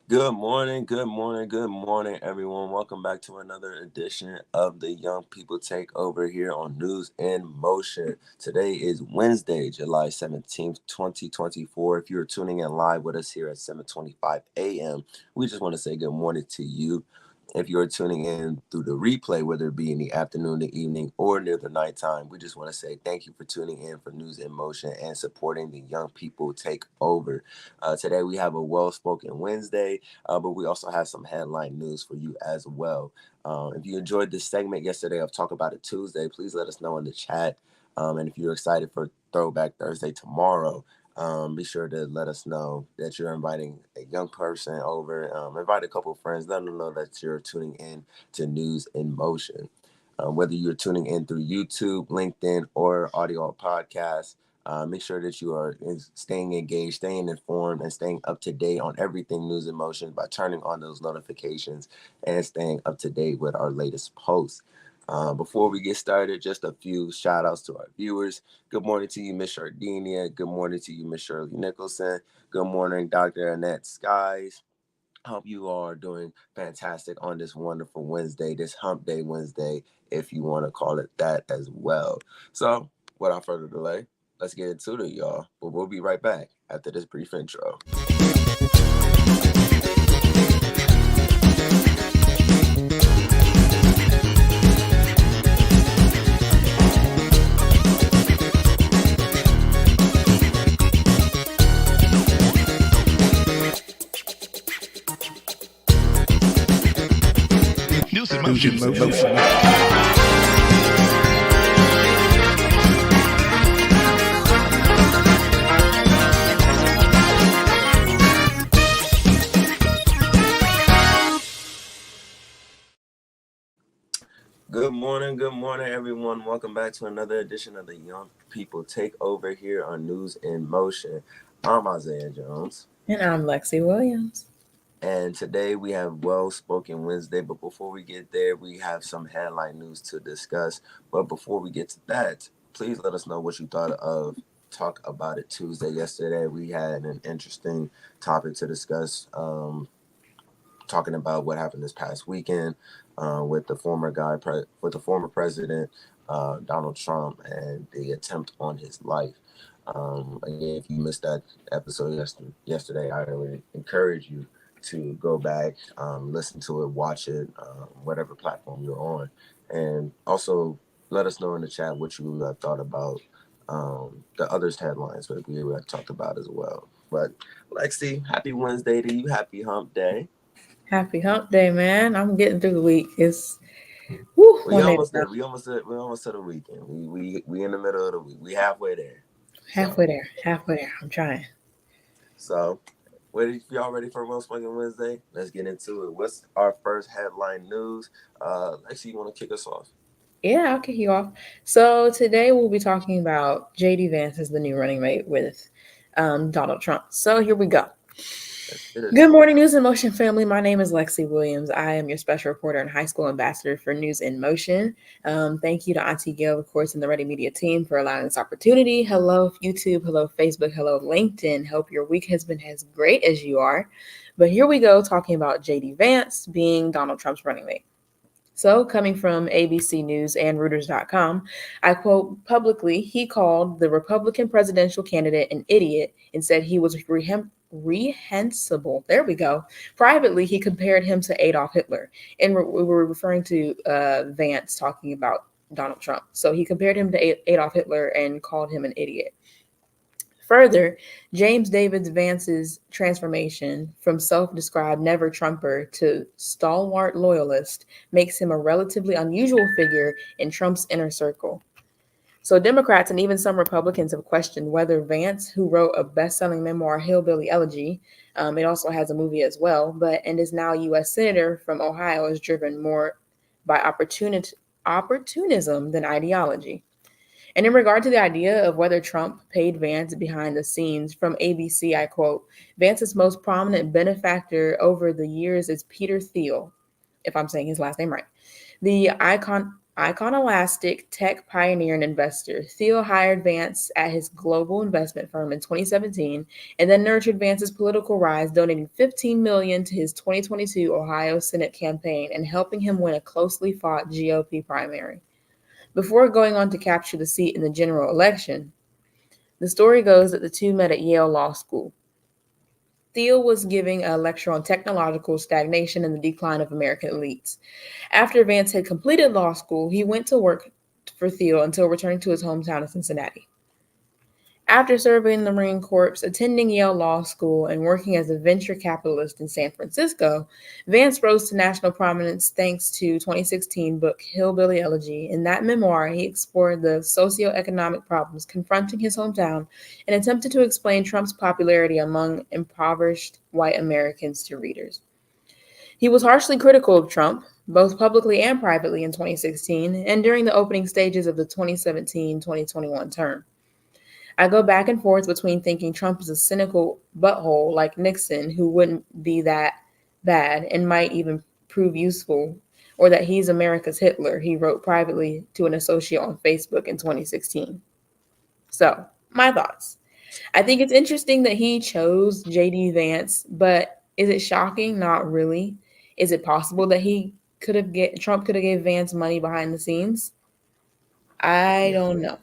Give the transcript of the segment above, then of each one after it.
Good morning, good morning, good morning, everyone. Welcome back to another edition of the Young People Takeover here on News in Motion. Today is Wednesday, July 17th, 2024. If you're tuning in live with us here at 7:25 a.m., we just want to say good morning to you. If you're tuning in through the replay, whether it be in the afternoon, the evening, or near the nighttime, we just want to say thank you for tuning in for News in Motion and supporting the Young People Takeover. Today we have a well-spoken Wednesday, but we also have some headline news for you as well. If you enjoyed this segment yesterday of Talk About It Tuesday, please let us know in the chat. And if you're excited for Throwback Thursday tomorrow, be sure to let us know that you're inviting a young person over. Invite a couple of friends. Let them know that you're tuning in to News in Motion. Whether you're tuning in through YouTube, LinkedIn, or audio podcast, make sure that you are staying engaged, staying informed, and staying up to date on everything News in Motion by turning on those notifications and staying up to date with our latest posts. Before we get started, just a few shout outs to our viewers. Good morning to you, Miss Sardinia. Good morning to you, Miss Shirley Nicholson. Good morning, Dr. Annette Skies. Hope you all are doing fantastic on this wonderful Wednesday, this Hump Day Wednesday, if you want to call it that as well. So, without further delay, let's get into it, y'all. But we'll be right back after this brief intro. News in Motion. Good morning, everyone. Welcome back to another edition of the Young People Takeover here on News in Motion. I'm Isaiah Jones. And I'm Lexi Williams. And today we have Well-Spoken Wednesday. But before we get there, we have some headline news to discuss. But before we get to that, please let us know what you thought of Talk About It Tuesday. Yesterday, we had an interesting topic to discuss, talking about what happened this past weekend with the former president, Donald Trump, and the attempt on his life. Again, if you missed that episode yesterday, I really encourage you to go back, listen to it, watch it, whatever platform you're on. And also let us know in the chat what you thought about the others headlines that we talked about as well. But Lexi, happy Wednesday to you. Happy hump day. Happy hump day, man. I'm getting through the week. It's We almost there. We almost to the weekend. We in the middle of the week. We halfway there. halfway there. Halfway there. I'm trying. So if y'all ready for Well-Spoken Wednesday, let's get into it. What's our first headline news? Lexi, you want to kick us off? Yeah, I'll kick you off. So today we'll be talking about JD Vance as the new running mate with Donald Trump. So here we go. Good morning, News in Motion family. My name is Lexi Williams. I am your special reporter and high school ambassador for News in Motion. Thank you to Auntie Gail, of course, and the Ready Media team for allowing this opportunity. Hello, YouTube. Hello, Facebook. Hello, LinkedIn. Hope your week has been as great as you are. But here we go, talking about JD Vance being Donald Trump's running mate. So, coming from ABC News and Reuters.com, I quote publicly, he called the Republican presidential candidate an idiot and said he was reprehensible. There we go. Privately, he compared him to Adolf Hitler. And we were referring to Vance talking about Donald Trump. So he compared him to Adolf Hitler and called him an idiot. Further, James David Vance's transformation from self-described never-Trumper to stalwart loyalist makes him a relatively unusual figure in Trump's inner circle. So Democrats and even some Republicans have questioned whether Vance, who wrote a best-selling memoir, Hillbilly Elegy, it also has a movie as well, and is now U.S. Senator from Ohio, is driven more by opportunism than ideology. And in regard to the idea of whether Trump paid Vance behind the scenes, from ABC, I quote, Vance's most prominent benefactor over the years is Peter Thiel, if I'm saying his last name right. The Iconolastic tech pioneer and investor, Thiel hired Vance at his global investment firm in 2017 and then nurtured Vance's political rise, donating $15 million to his 2022 Ohio Senate campaign and helping him win a closely fought GOP primary. Before going on to capture the seat in the general election, the story goes that the two met at Yale Law School. Thiel was giving a lecture on technological stagnation and the decline of American elites. After Vance had completed law school, he went to work for Thiel until returning to his hometown of Cincinnati. After serving in the Marine Corps, attending Yale Law School, and working as a venture capitalist in San Francisco, Vance rose to national prominence thanks to 2016 book Hillbilly Elegy. In that memoir, he explored the socioeconomic problems confronting his hometown and attempted to explain Trump's popularity among impoverished white Americans to readers. He was harshly critical of Trump, both publicly and privately, in 2016 and during the opening stages of the 2017-2021 term. I go back and forth between thinking Trump is a cynical butthole like Nixon who wouldn't be that bad and might even prove useful, or that he's America's Hitler, he wrote privately to an associate on Facebook in 2016. So, my thoughts. I think it's interesting that he chose JD Vance, but is it shocking? Not really. Is it possible that Trump could have gave Vance money behind the scenes? I Yeah. don't know.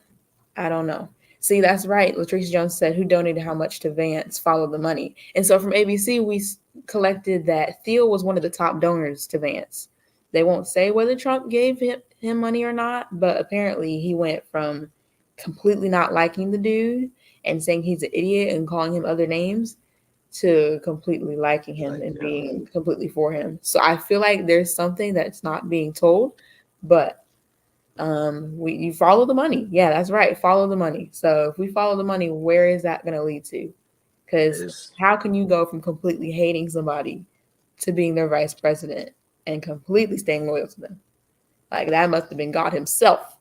I don't know. See, that's right. Latrice Jones said, "Who donated how much to Vance? Follow the money." And so from ABC, we collected that Thiel was one of the top donors to Vance. They won't say whether Trump gave him money or not, but apparently he went from completely not liking the dude and saying he's an idiot and calling him other names to completely liking him Like, and yeah. being completely for him. So I feel like there's something that's not being told, but you follow the money. Yeah, that's right. Follow the money. So if we follow the money, where is that going to lead to? Because It's how can you go from completely hating somebody to being their vice president and completely staying loyal to them? Like that must have been God Himself.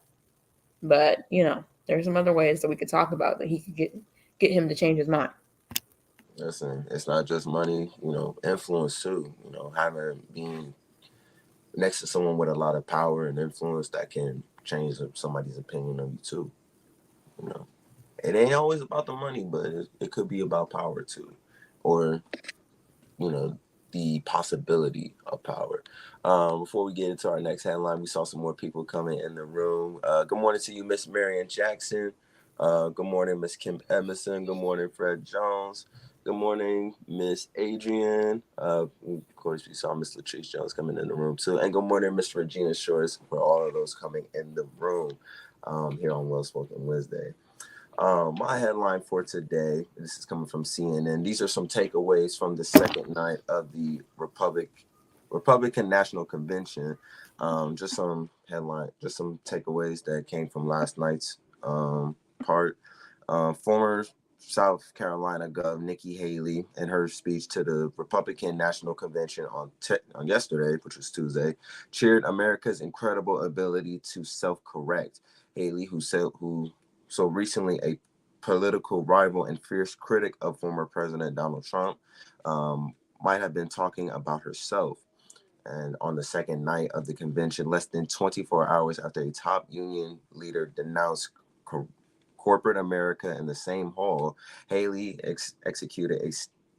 But there's some other ways that we could talk about that He could get him to change his mind. listen, it's not just money, influence too. Having being next to someone with a lot of power and influence that can change somebody's opinion of you too. You know, it ain't always about the money, but it could be about power too, or you know, the possibility of power. Before we get into our next headline, we saw some more people coming in the room. Good morning to you, Miss Marion Jackson. Good morning, Miss Kim Emerson. Good morning, Fred Jones. Good morning, Miss Adrian. Of course, we saw Miss Latrice Jones coming in the room too. And good morning, Miss Regina Shores, for all of those coming in the room here on Well Spoken Wednesday. My headline for today, this is coming from CNN. These are some takeaways from the second night of the Republican National Convention. Just some takeaways that came from last night's part. Former South Carolina Gov. Nikki Haley, in her speech to the Republican National Convention on yesterday, which was Tuesday, cheered America's incredible ability to self-correct. Haley, who so recently a political rival and fierce critic of former President Donald Trump, might have been talking about herself. And on the second night of the convention, less than 24 hours after a top union leader denounced corporate America in the same hall, Haley executed a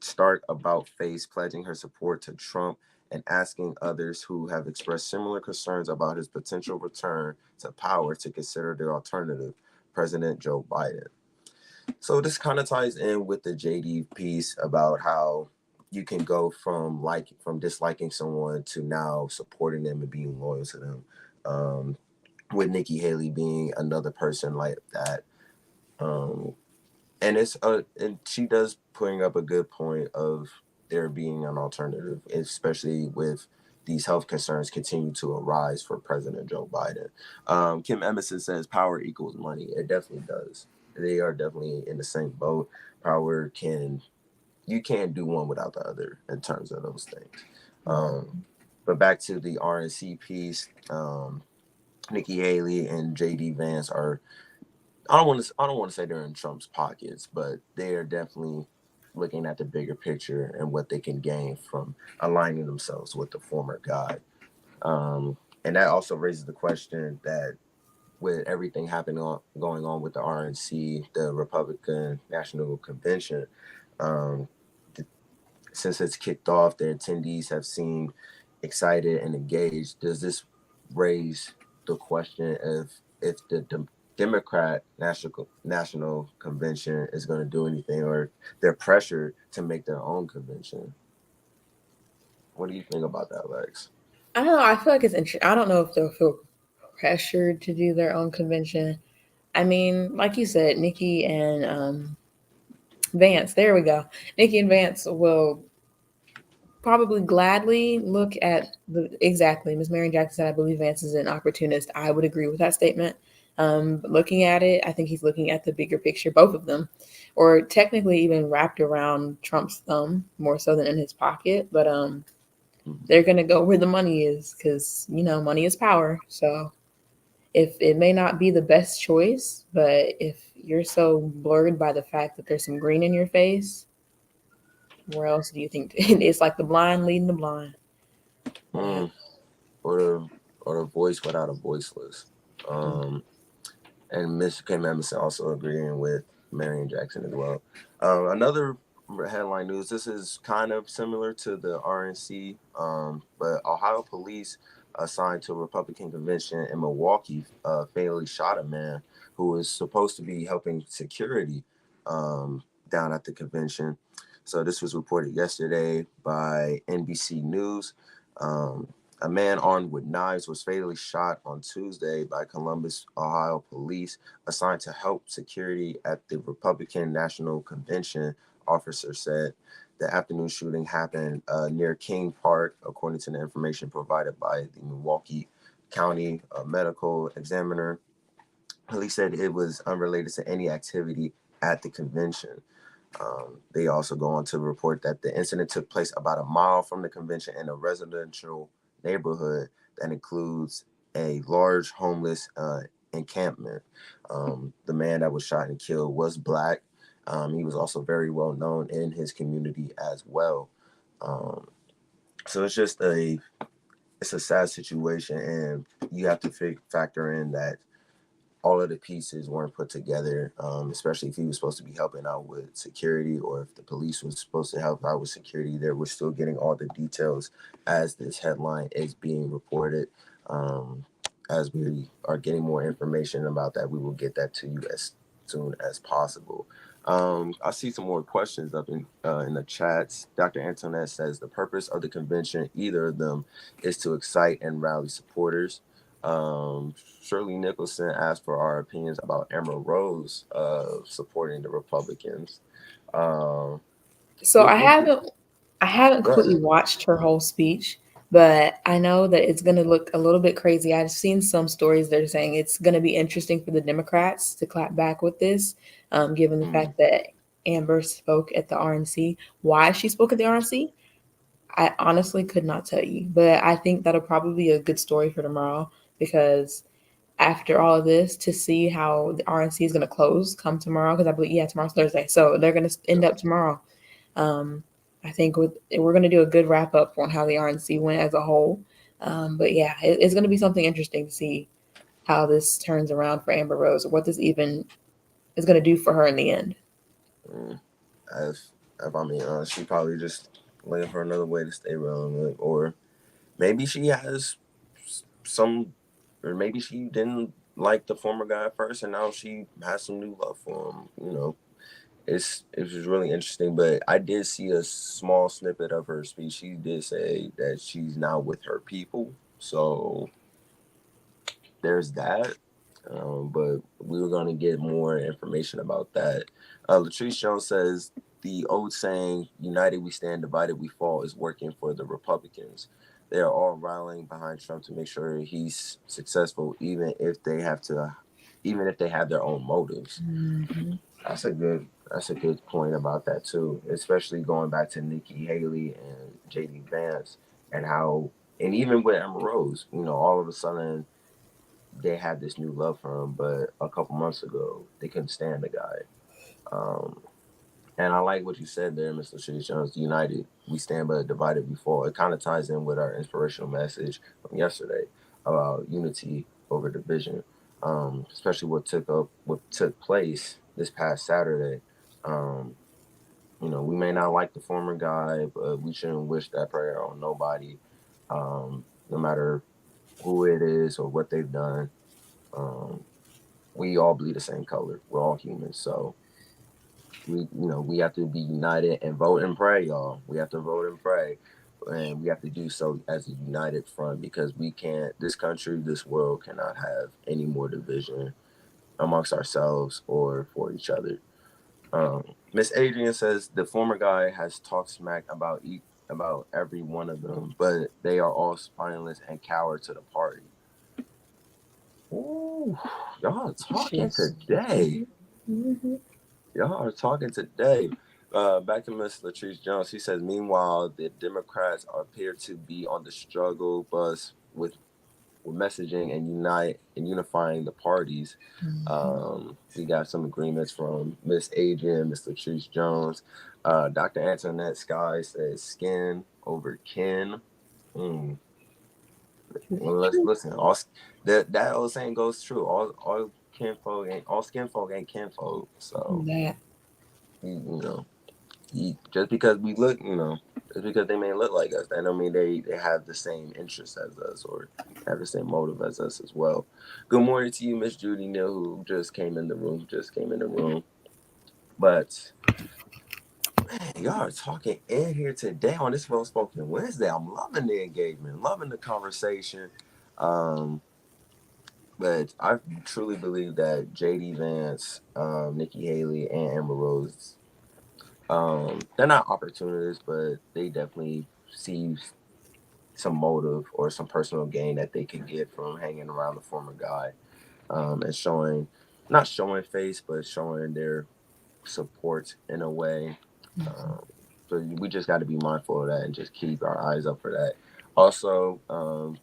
stark about face, pledging her support to Trump and asking others who have expressed similar concerns about his potential return to power to consider the alternative, President Joe Biden. So this kind of ties in with the JD piece about how you can go from disliking someone to now supporting them and being loyal to them. With Nikki Haley being another person like that. Um, and she does bring up a good point of there being an alternative, especially with these health concerns continue to arise for President Joe Biden. Kim Emerson says power equals money. It definitely does. They are definitely in the same boat. Power can You can't do one without the other in terms of those things. But back to the RNC piece, Nikki Haley and JD Vance are I don't want to say they're in Trump's pockets, but they are definitely looking at the bigger picture and what they can gain from aligning themselves with the former guy. And that also raises the question that with everything happening going on with the RNC, the Republican National Convention, um, since it's kicked off, the attendees have seemed excited and engaged. Does this raise the question if the Democrat National Convention is going to do anything, or they're pressured to make their own convention? What do you think about that, Lex? I don't know. I feel like it's interesting. I don't know if they'll feel pressured to do their own convention. I mean, like you said, Nikki and Vance. There we go. Nikki and Vance will probably gladly look at the exactly. Ms. Marion Jackson said, "I believe Vance is an opportunist." I would agree with that statement. But looking at it, I think he's looking at the bigger picture, both of them, or technically even wrapped around Trump's thumb more so than in his pocket. But they're gonna go where the money is because money is power. So if it may not be the best choice, but if you're so blurred by the fact that there's some green in your face, where else do you think? It's like the blind leading the blind. But Mm, or the voice without a voiceless. Um, and Miss Kim Emerson also agreeing with Marion Jackson as well. Another headline news. This is kind of similar to the RNC, but Ohio police assigned to a Republican convention in Milwaukee fatally shot a man who was supposed to be helping security down at the convention. So this was reported yesterday by NBC News. Um, a man armed with knives was fatally shot on Tuesday by Columbus, Ohio police assigned to help security at the Republican National Convention, officer said. The afternoon shooting happened near King Park, according to the information provided by the Milwaukee County Medical Examiner. Police said it was unrelated to any activity at the convention. They also go on to report that the incident took place about a mile from the convention in a residential neighborhood that includes a large homeless encampment. The man that was shot and killed was black. He was also very well known in his community as well. Um, so it's a sad situation, and you have to factor in that all of the pieces weren't put together, especially if he was supposed to be helping out with security or if the police was supposed to help out with security. There, we're still getting all the details as this headline is being reported. Um, as we are getting more information about that, we will get that to you as soon as possible. I see some more questions up in the chats. Dr. Antoinette says the purpose of the convention, either of them, is to excite and rally supporters. Um, Shirley Nicholson asked for our opinions about Amber Rose supporting the Republicans. Um, so I haven't go ahead. completely watched her whole speech, but I know that it's going to look a little bit crazy. I've seen some stories that are saying it's going to be interesting for the Democrats to clap back with this, given the Mm, fact that Amber spoke at the RNC. Why she spoke at the RNC, I honestly could not tell you, but I think that'll probably be a good story for tomorrow because after all of this, to see how the RNC is going to close come tomorrow, because I believe, yeah, tomorrow's Thursday. So they're going to end up tomorrow. Um, I think we're going to do a good wrap up on how the RNC went as a whole. But yeah, it's going to be something interesting to see how this turns around for Amber Rose, or what this even is going to do for her in the end. mm. If I'm being honest, she probably just looking for another way to stay relevant, or maybe she has some, or maybe she didn't like the former guy at first, and now she has some new love for him. It was really interesting. But I did see a small snippet of her speech. She did say that she's now with her people, so there's that. But we were going to get more information about that. Latrice Jones says the old saying, "United we stand, divided we fall," is working for the Republicans. They are all rallying behind Trump to make sure he's successful, even if they have their own motives. Mm-hmm. That's a good point about that too, especially going back to Nikki Haley and JD Vance and how, and even with Emma Rose, all of a sudden they had this new love for him, but a couple months ago they couldn't stand the guy. Um, and I like what you said there, Mr. Shitty Jones. United, we stand, but divided we fall. It kind of ties in with our inspirational message from yesterday. about unity over division, especially what took place this past Saturday. Um, we may not like the former guy, but we shouldn't wish that prayer on nobody, no matter who it is or what they've done. Um, we all bleed the same color. We're all humans, so we have to be united and vote and pray, y'all. We have to vote and pray, and we have to do so as a united front because we can't. This country, this world cannot have any more division amongst ourselves or for each other. Miss Adrian says the former guy has talked smack about every one of them, but they are all spineless and coward to the party. Ooh, y'all are talking Yes. today. Mm-hmm. Y'all are talking today. Back to Miss Latrice Jones. She says, meanwhile, the Democrats appear to be on the struggle bus with messaging and unifying the parties. We got some agreements from Miss Adrian, Miss Latrice Jones. Dr. Antoinette Sky says skin over kin. Mm. Well, let's listen. That old saying goes true. All skin folk ain't kinfolk. So That. you know, just because we look, just because they may look like us, that don't mean they have the same interests as us or have the same motive as us as well. Good morning to you, Miss Judy Neal, who just came in the room. But man, y'all are talking in here today on this Well Spoken Wednesday. I'm loving the engagement, loving the conversation. Um, but I truly believe that JD Vance, Nikki Haley, and Amber Rose, they're not opportunists, but they definitely see some motive or some personal gain that they could get from hanging around the former guy, and not showing face, but showing their support in a way. Um, so we just got to be mindful of that and just keep our eyes up for that. Also,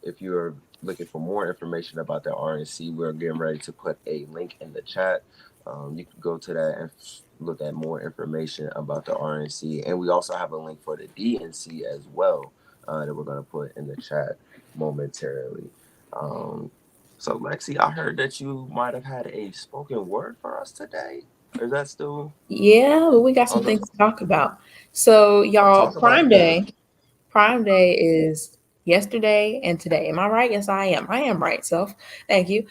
if you're looking for more information about the RNC, we're getting ready to put a link in the chat. You can go to that and look at more information about the RNC. And we also have a link for the DNC as well, that we're going to put in the chat momentarily. Um, so, Lexi, I heard that you might have had a spoken word for us today. Is that still Yeah, but we got some on the things to talk about. So, y'all, talk about it, girl? Prime Day is yesterday and today. Am I right? Yes, I am. I am right, self. Thank you.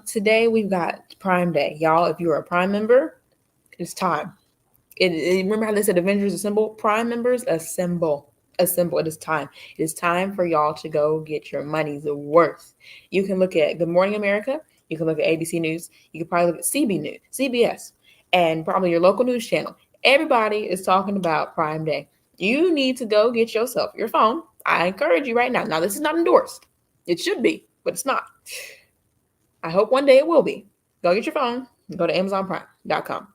Today we've got Prime Day. Y'all, if you're a Prime member, it's time. Remember how they said Avengers Assemble? Prime members assemble. Assemble. It is time. It is time for y'all to go get your money's worth. You can look at Good Morning America. You can look at ABC News. You can probably look at CB News, CBS, and probably your local news channel. Everybody is talking about Prime Day. You need to go get yourself your phone. I encourage you right now. Now, this is not endorsed. It should be, but it's not. I hope one day it will be. Go get your phone. Go to AmazonPrime.com.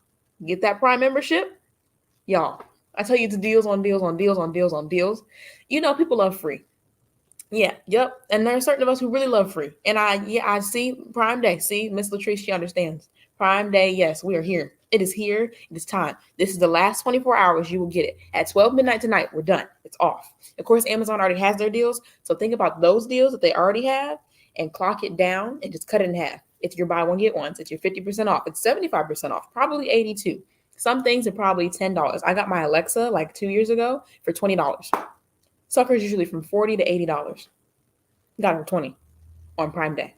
Get that Prime membership. Y'all, I tell you, it's deals on deals on deals on deals on deals. You know, people love free. Yeah, yep. And there are certain of us who really love free. And I see Prime Day. See, Miss Latrice, she understands. Prime Day, yes, we are here. It is here. It is time. This is the last 24 hours you will get it. At 12 midnight tonight, we're done. It's off. Of course, Amazon already has their deals. So think about those deals that they already have and clock it down and just cut it in half. It's your buy one, get ones. It's your 50% off. It's 75% off, probably 82. Some things are probably $10. I got my Alexa like 2 years ago for $20. Suckers usually from $40 to $80. Got her 20 on Prime Day.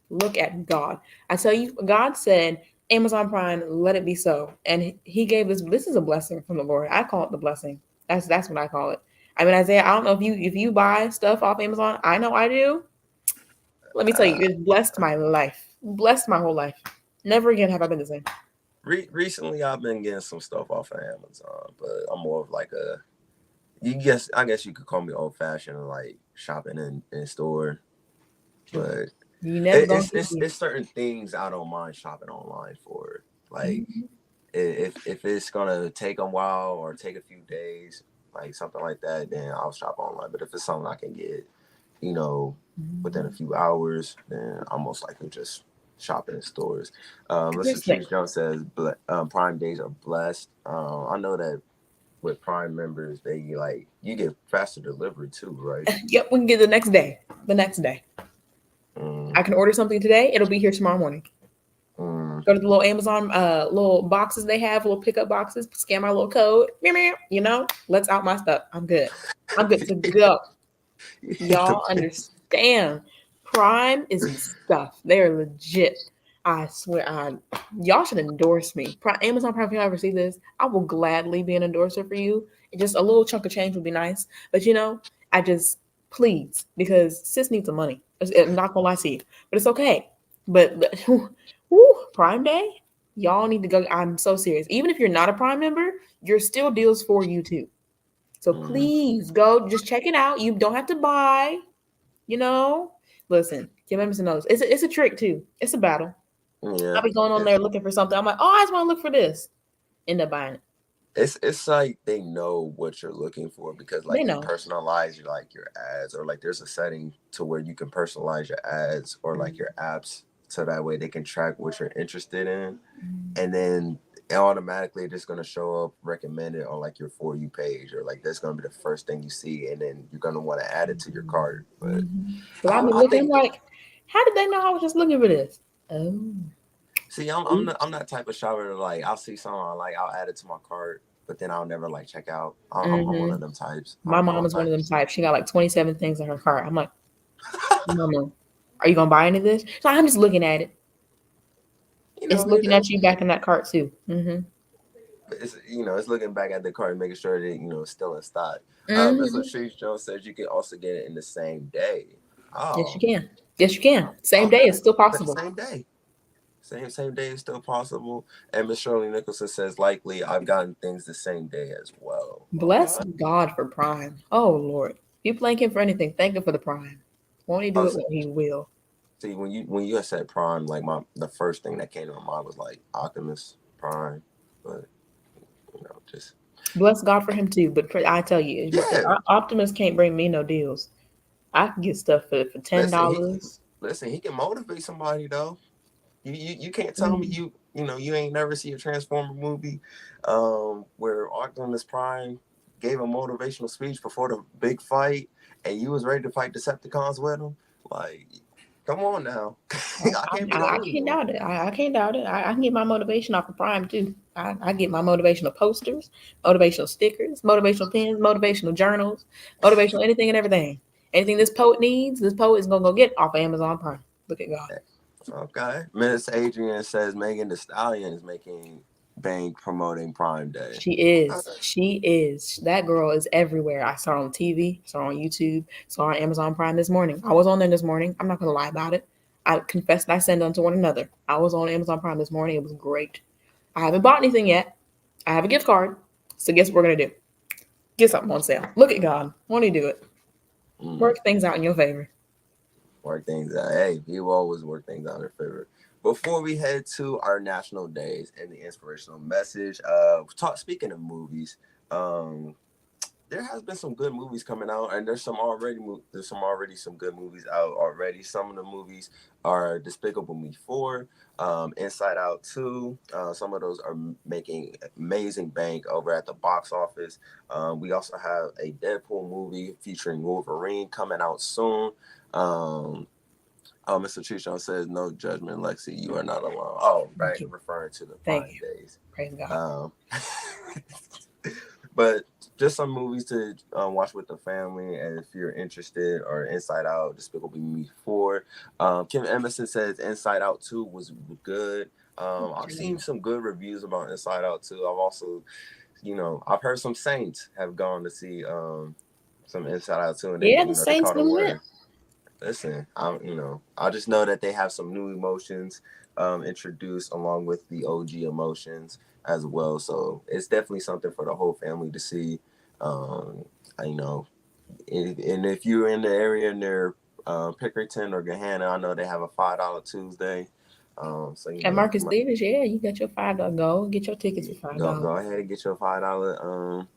Look at God. I tell you, God said, Amazon Prime, let it be so. And he gave this is a blessing from the Lord. I call it the blessing. That's what I call it. I mean, Isaiah, I don't know if you buy stuff off Amazon. I know I do. Let me tell you, Uh, it's blessed my life. Blessed my whole life. Never again have I been the same. Recently, I've been getting some stuff off of Amazon, but I'm more of like I guess you could call me old fashioned, like shopping in store. But You never gonna it's get me. it's certain things I don't mind shopping online for. Like Mhm. if it's gonna take a while or take a few days, like something like that, then I'll shop online. But if it's something I can get, you know, within a few hours, then I'm most likely just shopping in stores. Mr. Here's the thing. Trees Jones says Prime days are blessed. I know that with Prime members, you get faster delivery too, right? Yep, we can get the next day. The next day. I can order something today. It'll be here tomorrow morning. Mm. Go to the little Amazon little boxes they have, little pickup boxes. Scan my little code. You know, let's out my stuff. I'm good. I'm good to go. The Y'all best. understand? Prime is the stuff. They are legit. I swear, y'all should endorse me. Amazon Prime, if you ever see this, I will gladly be an endorser for you. Just a little chunk of change would be nice. But you know, I just please because sis needs some money. I'm not gonna lie to you, but it's okay. But whew, Prime Day, y'all need to go. I'm so serious. Even if you're not a Prime member, you're still deals for you too. So Mm. please go, just check it out. You don't have to buy. You know, listen, Kim Emerson knows it's a trick too. It's a battle. Yeah. I'll be going on there looking for something. I'm like, oh, I just want to look for this. End up buying it. It's like they know what you're looking for because They like you know. personalize your ads, or like there's a setting to where you can personalize your ads or like your apps so that way they can track what you're interested in, and then automatically it's going to show up recommended on like your For You page, or like that's going to be the first thing you see, and then you're going to want to add it to your cart. But But I've been I looking. I'm think like, how did they know I was just looking for this? Oh, see, I'm that type of shopper that, like, I'll see something I like, I'll add it to my cart, but then I'll never like check out. I'm one of them types. my mom I'm is one of them types. types. She got like 27 things in her cart. I'm like, Mama, are you gonna buy any of this? So I'm just looking at it. You It's know, looking at you back in that cart too. Mm-hmm. it's looking back at the cart and making sure that it's still in stock. Mr. Mm-hmm. Cheese Jones says you can also get it in the same day. Yes, you Oh, can. Yes, you can. Same day okay. is still The possible. same day. Same day is still possible. And Miss Shirley Nicholson says likely I've gotten things the same day as well. Bless Okay. God for Prime. Oh Lord, if you thank Him for anything, thank Him for the Prime. Won't He do Oh, it when He will? see, when you had said Prime, like the first thing that came to my mind was like Optimus Prime, but just Bless God for him too. But I tell you, yeah. Optimus can't bring me no deals. I can get stuff for ten Listen, dollars. he can motivate somebody though. You can't tell me Mm. you ain't never see a Transformer movie, where Optimus Prime gave a motivational speech before the big fight, and you was ready to fight Decepticons with him. Like, come on now, I can't be the I only can't one. doubt it. I can't doubt it. I can get my motivation off of Prime too. I get my motivational posters, motivational stickers, motivational pins, motivational journals, motivational anything and everything. Anything this poet needs, this poet is gonna go get off of Amazon Prime. Look at God. Okay, Miss Adrian says Megan Thee Stallion is making bank promoting Prime Day. She Okay. is. She is. That girl is everywhere. I saw her on TV, saw her on YouTube, saw her on Amazon Prime this morning. I was on there this morning. I'm not gonna lie about it. I confess and I send unto one another. I was on Amazon Prime this morning. It was great. I haven't bought anything yet. I have a gift card. So guess what we're gonna do? Get something on sale. Look at God. Won't He do it? Mm. Work things out in your favor. Work things out. Hey, people always work things out in their favor. Before we head to our national days and the inspirational message, speaking of movies, um, there has been some good movies coming out, and there's some good movies out already. Some of the movies are Despicable Me 4, Inside Out 2. Some of those are making amazing bank over at the box office. We also have a Deadpool movie featuring Wolverine coming out soon. Um, Mr. Chichon says, "No judgment, Lexi. You are not alone." Oh, Thank right, you. referring to the Thank Prime you. Days. Praise God. Um, but just some movies to watch with the family, and if you're interested, or Inside Out, Despicable Me 4. Kim Emerson says Inside Out 2 was good. I've seen some good reviews about Inside Out 2. I've also, I've heard some saints have gone to see some Inside Out 2, and Yeah, the they Saints caught a done went. word. Listen, I just know that they have some new emotions introduced along with the OG emotions as well. So it's definitely something for the whole family to see. Um, you know, and if you're in the area near Pickerington or Gahanna, I know they have a $5 Tuesday. So At Marcus Theaters, yeah, you got your $5. Go get your tickets for go $5. ahead and get your $5.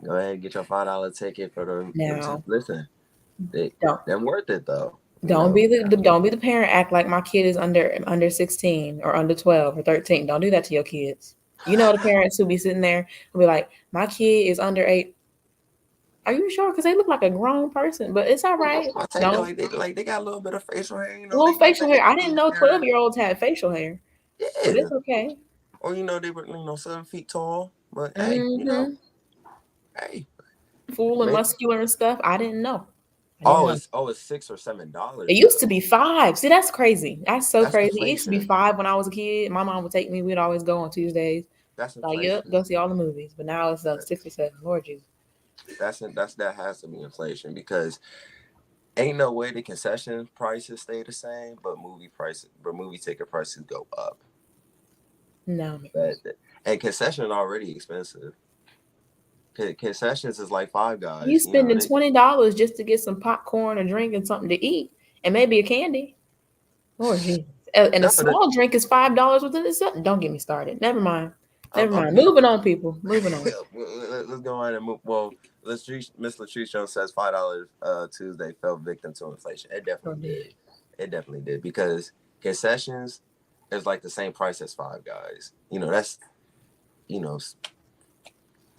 Go ahead and get your $5 ticket for them. Now, Listen, don't they're worth it though. don't be the parent act like my kid is under 16 or under 12 or 13. Don't do that to your kids. You know the parents who be sitting there and be like, my kid is under 8. Are you sure? Because they look like a grown person, but it's all right. I take it No, like they got a little bit of facial hair. You know, little they got facial that hair. I didn't 18 know karat. 12-year-olds had facial hair, but Yeah. it's okay. Or they were 7 feet tall. But hey, Mm-hmm. hey, Full and maybe. muscular and stuff. I didn't know. I didn't Oh, know. it's It $6 or $7 used to though. be 5. See, that's crazy. That's so That's crazy. It used to be inflation. 5 when I was a kid. My mom would take me. We'd always go on Tuesdays. That's Like, yep, inflation. go see all the movies. But now it's 67. Lord Jesus. That has to be inflation because ain't no way the concession prices stay the same, but movie ticket prices go up. No. And concession already expensive. Concessions is like Five You Guys. spending They $20 just to get some popcorn, a drink, and something to eat, and maybe a candy. Lord Jesus. And a no, small drink is $5 within itself. Don't get me started. Never mind. Never I'm mind. being. Moving on, people. Moving on. Let's go on and move. Well, Miss Latrice Jones says $5 Tuesday fell victim to inflation. It Sure definitely did. did. It definitely did because concessions is like the same price as Five Guys. That's you know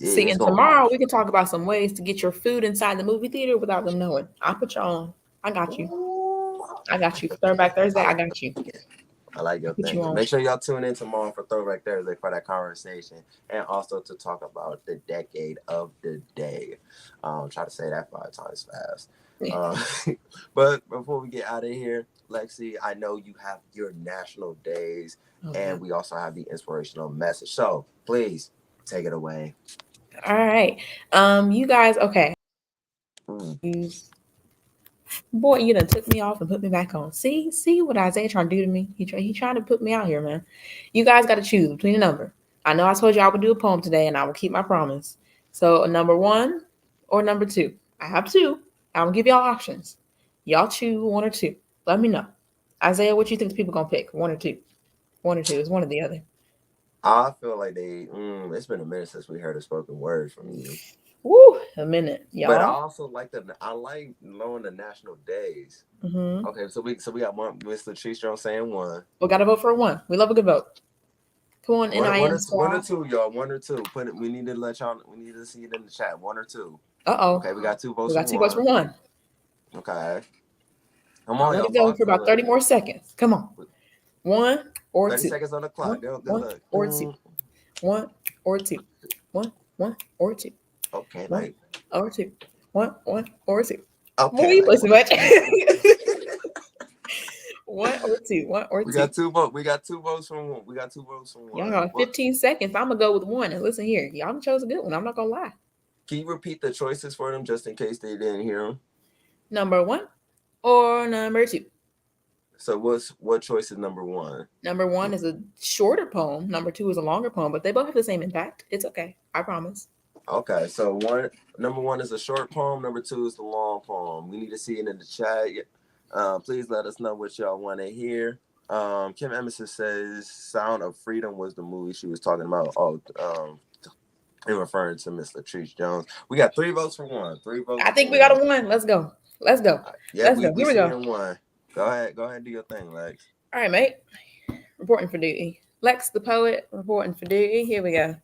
See, it's and going up. tomorrow we can talk about some ways to get your food inside the movie theater without them knowing. I'll put y'all on. I got you. Ooh, I I got like you. your Throwback thinking. Thursday, I got you. I like I'll your put you thinking. on. Make sure y'all tune in tomorrow for Throwback Thursday for that conversation and also to talk about the decade of the day. Try to say that 5 times fast. Uh, but before we get out of here, Lexi, I know you have your national days Oh, and God. we also have the inspirational message. So please take it away. All right. You guys, okay. Mm. Boy, you done took me off and put me back on. See what Isaiah trying to do to me? He trying to put me out here, man. You guys got to choose between a number. I know I told you I would do a poem today, and I will keep my promise. So, number 1 or number 2. I have 2. I'm gonna give y'all options. Y'all choose 1 or 2. Let me know. Isaiah, what you think the people gonna pick? 1 or 2? 1 or 2 is one or the other. I feel like it's been a minute since we heard a spoken word from you. Woo, a minute, But I y'all. also I like knowing the national days. Mm-hmm. Okay, so we got one. Miss Latrice Jones saying one. We gotta vote for 1. We love a good vote. Come on, NIN One or squad. two, y'all. One or two. Put it. We need to let y'all. We need to see it in the chat. One or two. Uh-oh. Okay, we got two We votes for got 2 votes for one. 1. Okay, come I'll on, let y'all. it go Talk for to about 30 us. more seconds. Come on. 1 or 30 2. seconds on the clock. 1, Good 1 luck. or 2. 1 or 2. 1 or 2. Okay, 1 like. or 2. 1 or 2. Boy, Okay, you like. play too much. 1 or 2. 1 or We 2. got two votes. We got two votes from one. We got two votes from Y'all one. got What? 15 seconds. I'm gonna go with 1. And listen here, y'all chose a good one. I'm not gonna lie. Can you repeat the choices for them just in case they didn't hear them? Number 1 or number 2. So what choice is number one? Number 1 is a shorter poem. Number 2 is a longer poem, but they both have the same impact. It's okay. I promise. Okay, so number one is a short poem. Number two is the long poem. We need to see it in the chat. Please let us know what y'all want to hear. Kim Emerson says "Sound of Freedom" was the movie she was talking about. Oh, in referring to Miss Latrice Jones. We got 3 votes for one. 3 votes I for think we got one. a 1. Let's go. Let's go. Yeah, Let's we go. we Here we go. seeing one. Go ahead. Go ahead and do your thing, Lex. All right, mate. Reporting for duty. Lex the poet reporting for duty. Here we go.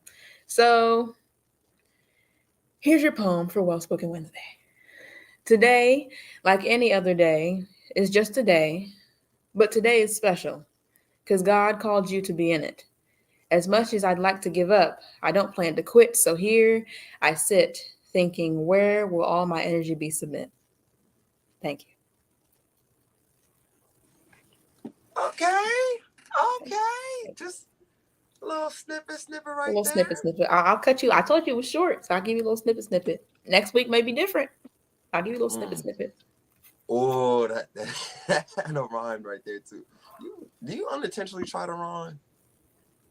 So here's your poem for Well Spoken Wednesday. Today, like any other day, is just a day, but today is special because God called you to be in it. As much as I'd like to give up, I don't plan to quit. So here I sit thinking, where will all my energy be spent? Thank you. Okay. Okay. Just a little snippet A right little there. snippet. I'll cut you. I told you it was short, so I'll give you a little snippet. Next week may be different. I'll give you a little snippet. Oh, that had a rhyme right there too. Do you unintentionally try to rhyme?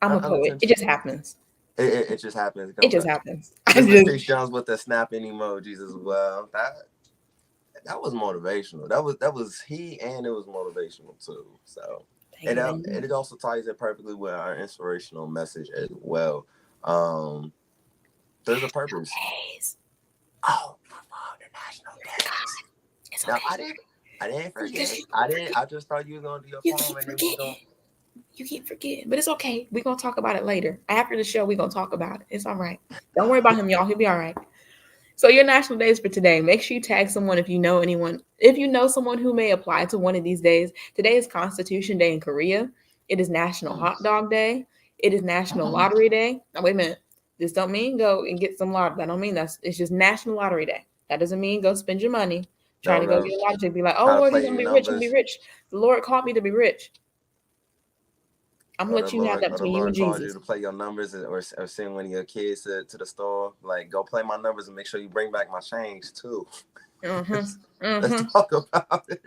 I'm a poet. It just Unintentionally. happens. It just happens. It just Okay. happens. I Miss just Latrice Jones with the snapping emojis as well. That was motivational. That was he, and it was motivational too. So thank and you, thank you. it also ties in perfectly with our inspirational message as well. Um, there's a purpose. Days. Oh, the national days. It's Now okay. I didn't Because forget. you I didn't. forget. I just thought you was gonna do your You poem keep and then we was forgetting. gonna. You keep forgetting. But it's okay. We're gonna talk about it later. After the show, we're gonna talk about it. It's all right. Don't worry about him, y'all. He'll be all right. So your national days for today. Make sure you tag someone if you know anyone. If you know someone who may apply to one of these days. Today is Constitution Day in Korea. It is National Mm. Hot Dog Day. It is National Lottery Day. Now wait a minute. This don't mean go and get some lottery. That don't mean it's just National Lottery Day. That doesn't mean go spend your money trying No, to go no. get a lottery. Be like, oh Try to Lord, he's play gonna your be rich. I'm gonna be numbers. rich. The Lord called me to be rich. I'm gonna let you have that Or the between you and Lord called you Jesus. to play your numbers, or send one of your kids to the store. Like, go play my numbers and make sure you bring back my change too. Mm-hmm. Let's Mm-hmm. talk about it.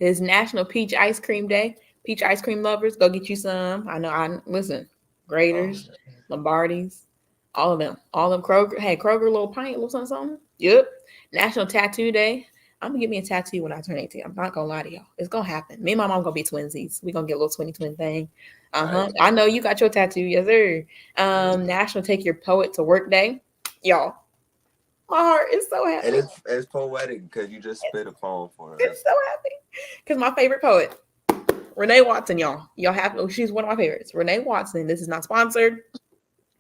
It's National Peach Ice Cream Day. Peach ice cream lovers, go get you some. I know. I listen. Oh, Graders, Lombardis, all of them. All of them. Kroger. Hey, Kroger, little pint, little something, something. Yep. National Tattoo Day. I'm gonna get me a tattoo when I turn 18. I'm not gonna lie to y'all. It's gonna happen. Me and my mom gonna be twinsies. We gonna get a little twin thing. right. I know you got your tattoo, yes sir. National Take Your Poet to Work Day. Y'all, my heart is so And happy. it's poetic because you just spit a poem for It's us. so happy because my favorite poet, Renee Watson, y'all have. Oh, she's one of my favorites. Renee Watson. This is not sponsored,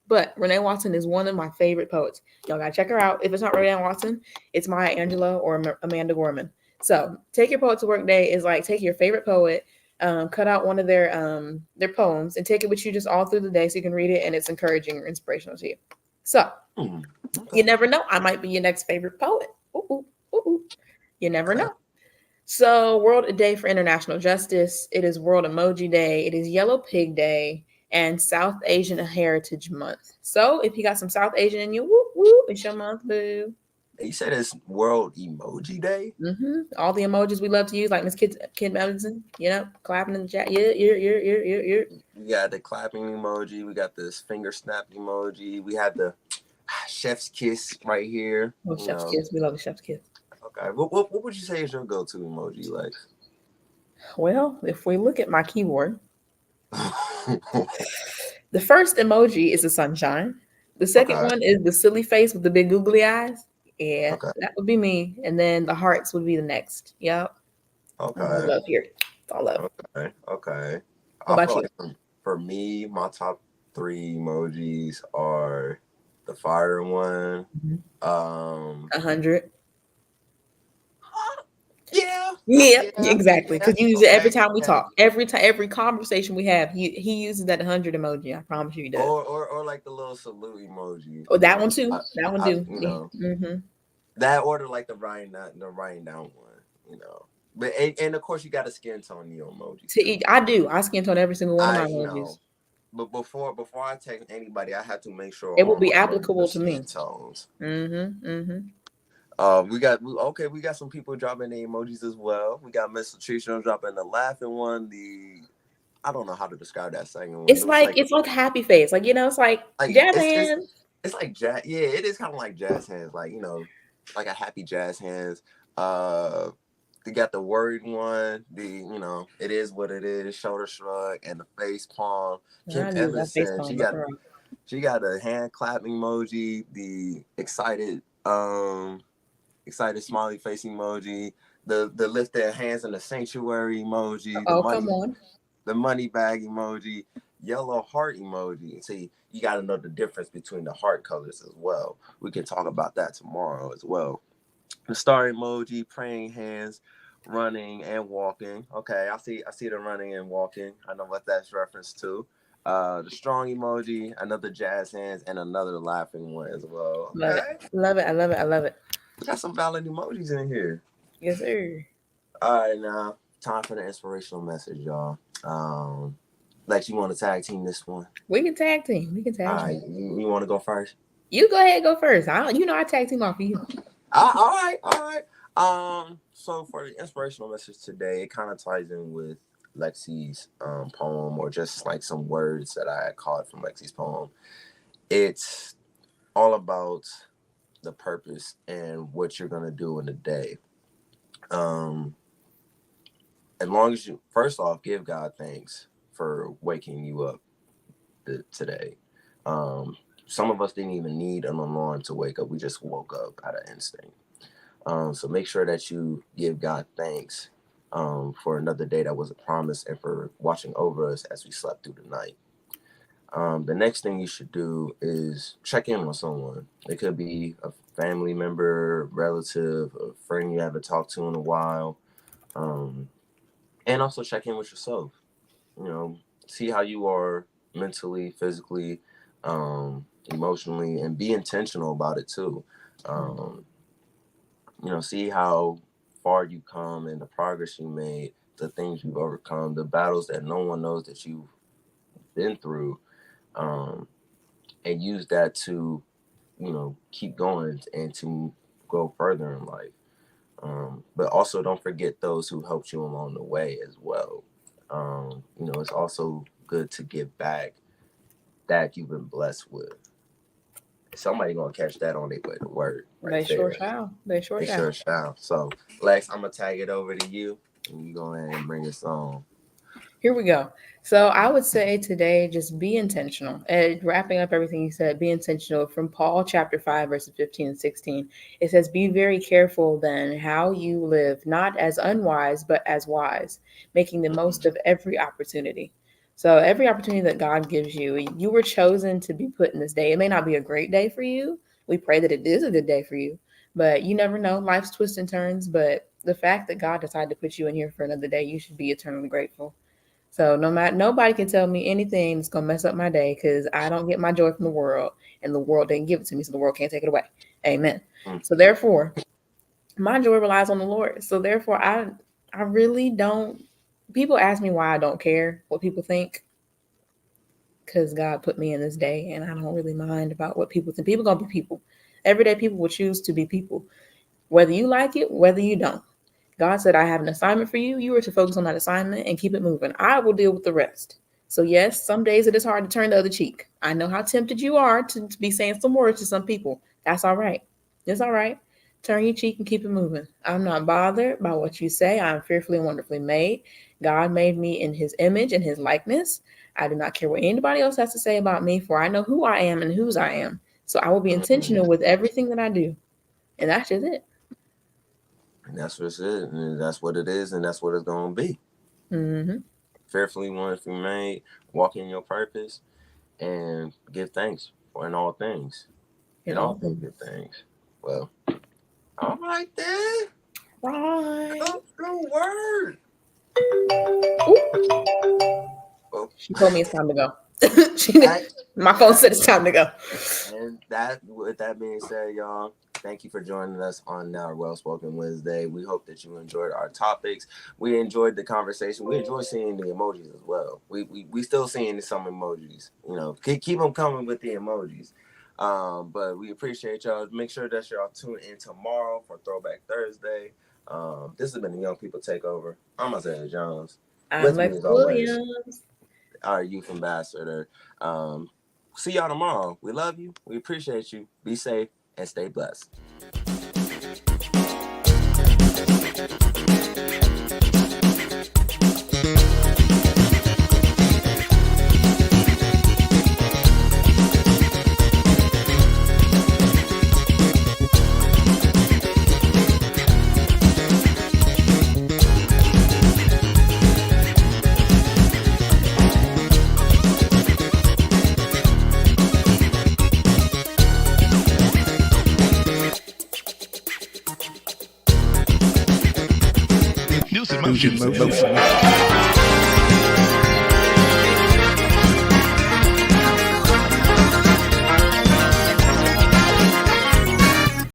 but Renee Watson is one of my favorite poets. Y'all gotta check her out. If it's not Renee Watson, it's Maya Angelou or Amanda Gorman. So take your poet to work day is like take your favorite poet, cut out one of their poems, and take it with you just all through the day so you can read it and it's encouraging or inspirational to you. So Mm. you Okay. never know. I might be your next favorite poet. Ooh, ooh, ooh, ooh. You never Okay. know. So, World Day for International Justice. It is World Emoji Day. It is Yellow Pig Day and South Asian Heritage Month. So, if you got some South Asian in you, whoop whoop, it's your month, boo. You said it's World Emoji Day. All the emojis we love to use, like Miss Kid Madison, clapping in the chat. Yeah. We got the clapping emoji. We got this finger snap emoji. We had the chef's kiss right here. Oh, You Chef's know. Kiss. We love the Chef's Kiss. Okay. What would you say is your go-to emoji, Lex? Well, if we look at my keyboard, the first emoji is the sunshine. The second Okay. one is the silly face with the big googly eyes. Yeah, Okay. that would be me. And then the hearts would be the next. Yep. All Okay. love here. It's all love. Okay. Okay. What I about feel you? like for me, my top three emojis are the fire one. Um. 100. Yeah. Yeah, Yeah. exactly. Yeah. Because you use it every Okay. time we Yeah. talk. Every time, every conversation we have, he uses that 100 emoji. I promise you he does. Or like the little salute emoji. Oh, that one too. That one I do. you Yeah. know Mm-hmm. that order like the writing down one. You know. But and of course you got a skin tone Neo emoji To too. each, I do. I skin tone every single one of I my you emojis. know, but before I text anybody, I have to make sure It will all be my emojis are applicable to me. skin tones. Mm-hmm. Mm-hmm. We got some people dropping the emojis as well. We got Miss Latricia dropping the laughing one. I don't know how to describe that second one. It's It was like it's like a happy face. Like, it's like like jazz hands. it's like jazz. Yeah, it is kind of like jazz hands. Like like a happy jazz hands. Uh, they got the worried one. It is what it is. Shoulder shrug and the face palm. Kim I use that Evans face said palm. Nothing wrong. she got a hand clap emoji. The excited smiley face emoji. The lift their hands in the sanctuary emoji. Oh, come on. The money bag emoji, yellow heart emoji. See, you got to know the difference between the heart colors as well. We can talk about that tomorrow as well. The star emoji, praying hands, running and walking. Okay, I see the running and walking. I know what that's reference to. The strong emoji, another jazz hands, and another laughing one as well. Love it. Okay, Love it. I love it. I love it. we got some valid emojis in here. Yes, sir. All right, now time for the inspirational message, y'all. Lex, you want to tag team this one? We can tag team. We can All tag right, team. you want to go first? You go ahead, go first. I tag team off of you. All right, all right. So for the inspirational message today, it kind of ties in with Lexi's poem, or just like some words that I had caught from Lexi's poem. It's all about the purpose and what you're gonna do in the day. Um, as long as you, first off, give God thanks for waking you up today. Um, some of us didn't even need an alarm to wake up. We just woke up out of instinct. So make sure that you give God thanks for another day that was a promise and for watching over us as we slept through the night. The next thing you should do is check in with someone. It could be a family member, relative, a friend you haven't talked to in a while. And also check in with yourself. See how you are mentally, physically, emotionally, and be intentional about it too. Um, See how far you come and the progress you made, the things you've overcome, the battles that no one knows that you've been through, and use that to, keep going and to go further in life. But also don't forget those who helped you along the way as well. It's also good to give back that you've been blessed with. Somebody gonna catch that on their way to work. They sure shall. They sure shall. So, Lex, I'm gonna tag it over to you, and you go ahead and bring us on. Here we go. So I would say today, just be intentional. And wrapping up everything you said, be intentional. From Paul chapter 5, verses 15 and 16, it says, be very careful then how you live, not as unwise, but as wise, making the most of every opportunity. So every opportunity that God gives you, you were chosen to be put in this day. It may not be a great day for you. We pray that it is a good day for you, but you never know. Life's twists and turns. But the fact that God decided to put you in here for another day, you should be eternally grateful. So nobody can tell me anything that's gonna mess up my day, because I don't get my joy from the world, and the world didn't give it to me, so the world can't take it away. Amen. So therefore, my joy relies on the Lord. So therefore, I really don't. People ask me why I don't care what people think, because God put me in this day, and I don't really mind about what people think. People gonna be people. Everyday people will choose to be people, whether you like it, whether you don't. God said, I have an assignment for you. You are to focus on that assignment and keep it moving. I will deal with the rest. So yes, some days it is hard to turn the other cheek. I know how tempted you are to be saying some words to some people. That's all right. It's all right. Turn your cheek and keep it moving. I'm not bothered by what you say. I am fearfully and wonderfully made. God made me in his image and his likeness. I do not care what anybody else has to say about me, for I know who I am and whose I am. So I will be intentional with everything that I do. And that's just it. And that's what it is, and that's what it is, and that's what it's going to be. Fearfully, wonderfully made, walk in your purpose, and give thanks for in all things. In all things, give thanks. Well, all right then. Right. Good word. Oh. She told me it's time to go. My phone said it's time to go. And with that being said, y'all, thank you for joining us on our Well Spoken Wednesday. We hope that you enjoyed our topics. We enjoyed the conversation. We enjoy seeing the emojis as well. We still seeing some emojis. Keep them coming with the emojis. But we appreciate y'all. Make sure that y'all tune in tomorrow for Throwback Thursday. This has been the Young People Takeover. I'm Isaiah Jones. I'm Lex Williams, our youth ambassador. See y'all tomorrow. We love you. We appreciate you. Be safe and stay blessed. Motion.